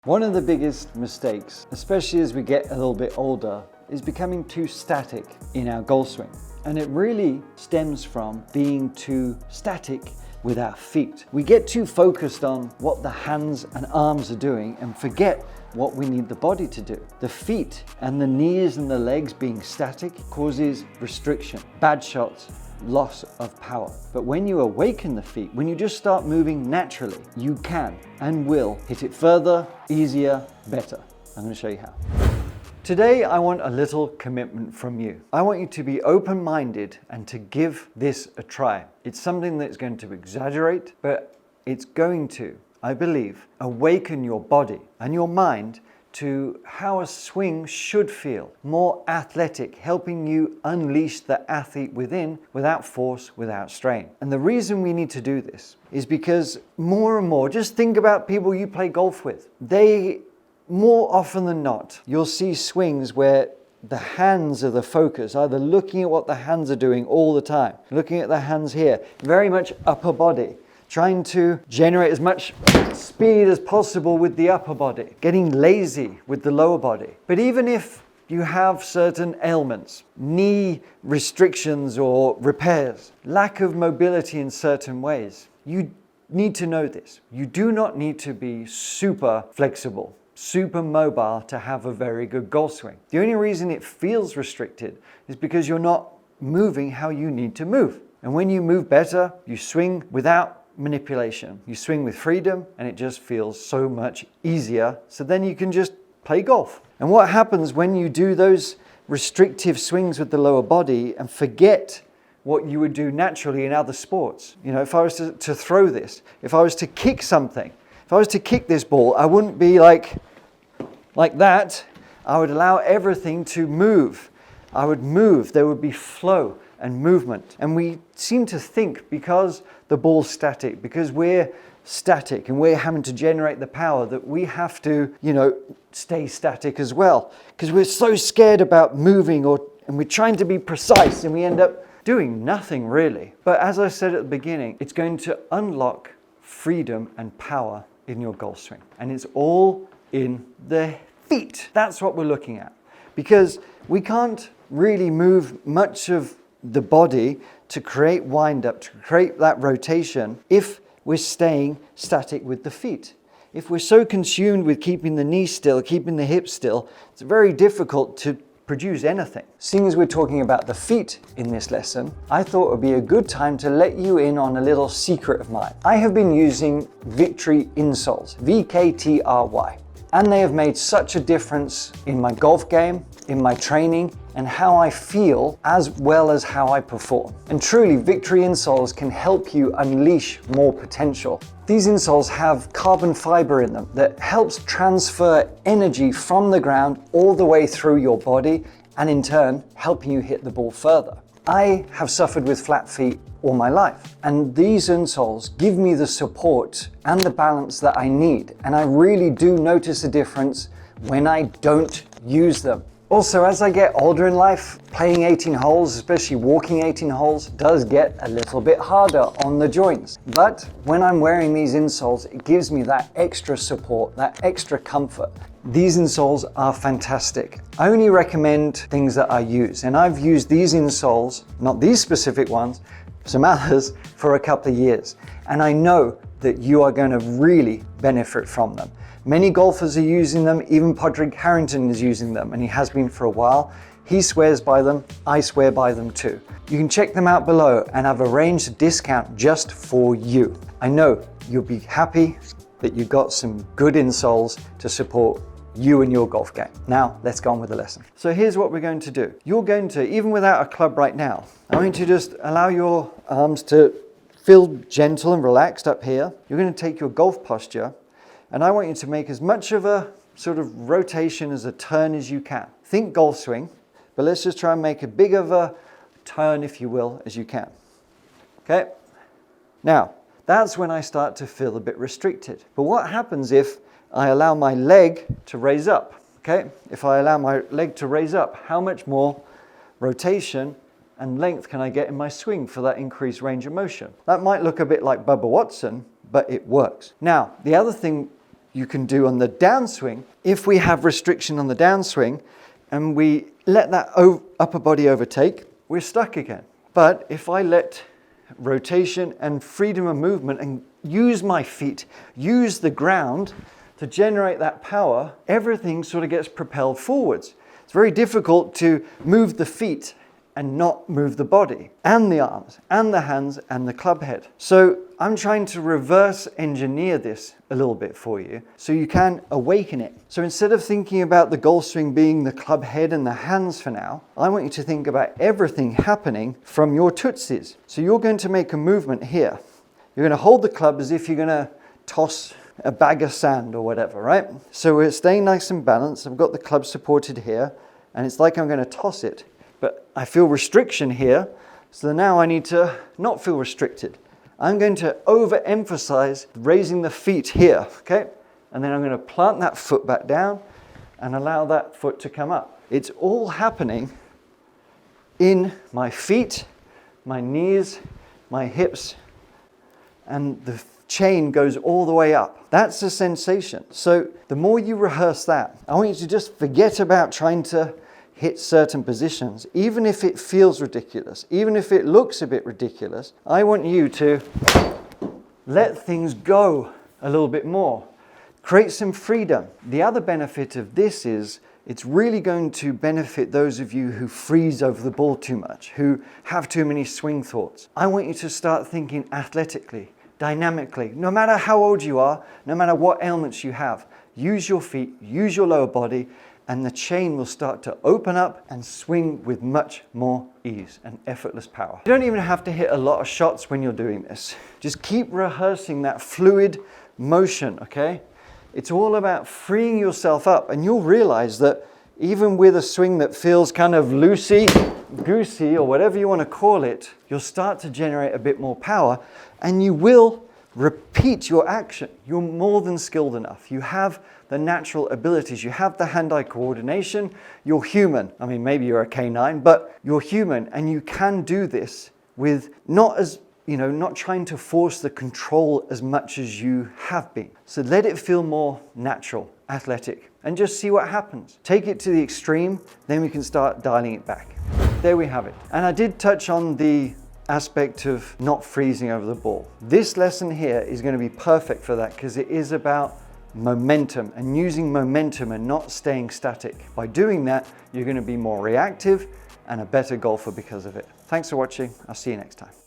One of the biggest mistakes, especially as we get a little bit older, is becoming too static in our golf swing. And it really stems from being too static with our feet. We get too focused on what the hands and arms are doing and forget what we need the body to do. The feet and the knees and the legs being static causes restriction, bad shots, loss of power. But when you awaken the feet, when you just start moving naturally, you can and will hit it further, easier, better. I'm going to show you how. Today, I want a little commitment from you. I want you to be open-minded and to give this a try. It's something that's going to exaggerate, but it's going to, I believe, awaken your body and your mind to how a swing should feel. More athletic, helping you unleash the athlete within without force, without strain. And the reason we need to do this is because more and more, just think about people you play golf with. More often than not, you'll see swings where the hands are the focus, either looking at what the hands are doing all the time, looking at the hands here, very much upper body, trying to generate as much speed as possible with the upper body, getting lazy with the lower body. But even if you have certain ailments, knee restrictions or repairs, lack of mobility in certain ways, you need to know this. You do not need to be super flexible, super mobile to have a very good golf swing. The only reason it feels restricted is because you're not moving how you need to move. And when you move better, you swing without manipulation. You swing with freedom and it just feels so much easier. So then you can just play golf. And what happens when you do those restrictive swings with the lower body and forget what you would do naturally in other sports? You know, if I was to throw this, if I was to kick something, if I was to kick this ball, I wouldn't be like that. I would allow everything to move. I would move. There would be flow and movement. And we seem to think because the ball's static, because we're static and we're having to generate the power, that we have to, stay static as well. Because we're so scared about moving and we're trying to be precise and we end up doing nothing really. But as I said at the beginning, it's going to unlock freedom and power in your golf swing. And it's all in the feet. That's what we're looking at. Because we can't really move much of the body to create wind up, to create that rotation, if we're staying static with the feet. If we're so consumed with keeping the knee still, keeping the hips still, it's very difficult to produce anything. Seeing as we're talking about the feet in this lesson, I thought it would be a good time to let you in on a little secret of mine. I have been using Victory insoles, VKTRY, and they have made such a difference in my golf game, in my training, and how I feel, as well as how I perform. And truly, Victory insoles can help you unleash more potential. These insoles have carbon fiber in them that helps transfer energy from the ground all the way through your body, and in turn, helping you hit the ball further. I have suffered with flat feet all my life, and these insoles give me the support and the balance that I need, and I really do notice a difference when I don't use them. Also, as I get older in life, playing 18 holes, especially walking 18 holes, does get a little bit harder on the joints. But when I'm wearing these insoles, it gives me that extra support, that extra comfort. These insoles are fantastic. I only recommend things that I use, and I've used these insoles, not these specific ones, some others, for a couple of years. And I know that you are going to really benefit from them. Many golfers are using them, even Padraig Harrington is using them, and he has been for a while. He swears by them, I swear by them too. You can check them out below, and I've arranged a discount just for you. I know you'll be happy that you got some good insoles to support you and your golf game. Now, let's go on with the lesson. So here's what we're going to do. You're going to, even without a club right now, I'm going to just allow your arms to feel gentle and relaxed up here. You're going to take your golf posture, and I want you to make as much of a sort of rotation as a turn as you can. Think golf swing, but let's just try and make a big of a turn, if you will, as you can. Okay? Now, that's when I start to feel a bit restricted. But what happens if I allow my leg to raise up? Okay? If I allow my leg to raise up, how much more rotation and length can I get in my swing for that increased range of motion? That might look a bit like Bubba Watson, but it works. Now, the other thing you can do on the downswing. If we have restriction on the downswing and we let that upper body overtake, we're stuck again. But if I let rotation and freedom of movement and use my feet, use the ground to generate that power, everything sort of gets propelled forwards. It's very difficult to move the feet and not move the body and the arms and the hands and the club head. So I'm trying to reverse engineer this a little bit for you so you can awaken it. So instead of thinking about the golf swing being the club head and the hands for now, I want you to think about everything happening from your tootsies. So you're going to make a movement here. You're going to hold the club as if you're going to toss a bag of sand or whatever, right? So we're staying nice and balanced. I've got the club supported here and it's like I'm going to toss it. But I feel restriction here, so now I need to not feel restricted. I'm going to overemphasize raising the feet here, okay? And then I'm going to plant that foot back down and allow that foot to come up. It's all happening in my feet, my knees, my hips, and the chain goes all the way up. That's the sensation. So the more you rehearse that, I want you to just forget about trying to hit certain positions, even if it feels ridiculous, even if it looks a bit ridiculous. I want you to let things go a little bit more. Create some freedom. The other benefit of this is it's really going to benefit those of you who freeze over the ball too much, who have too many swing thoughts. I want you to start thinking athletically, dynamically. No matter how old you are, no matter what ailments you have, use your feet, use your lower body, and the chain will start to open up and swing with much more ease and effortless power. You don't even have to hit a lot of shots when you're doing this. Just keep rehearsing that fluid motion, okay? It's all about freeing yourself up, and you'll realize that even with a swing that feels kind of loosey-goosey or whatever you want to call it, you'll start to generate a bit more power and you will repeat your action. You're more than skilled enough. You have the natural abilities. You have the hand-eye coordination. You're human. I mean, maybe you're a canine, but you're human, and you can do this with not trying to force the control as much as you have been. So let it feel more natural, athletic, and just see what happens. Take it to the extreme, then we can start dialing it back. There we have it. And I did touch on the aspect of not freezing over the ball. This lesson here is going to be perfect for that because it is about momentum and using momentum and not staying static. By doing that, you're going to be more reactive and a better golfer because of it. Thanks for watching. I'll see you next time.